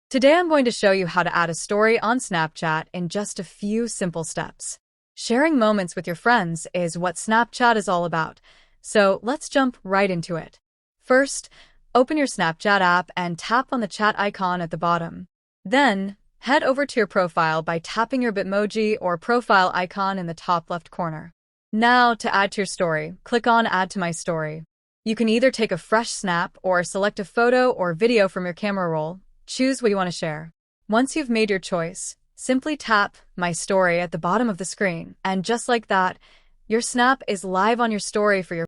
Today I'm going to show you how to add a story on Snapchat in just a few simple steps. Sharing moments with your friends is what Snapchat is all about, so let's jump right into it. First, open your Snapchat app and tap on the chat icon at the bottom. Then, head over to your profile by tapping your Bitmoji or profile icon in the top left corner. Now, to add to your story, click on Add to My Story. You can either take a fresh snap or select a photo or video from your camera roll. Choose what you want to share. Once you've made your choice, simply tap My Story at the bottom of the screen, and just like that, your snap is live on your story for your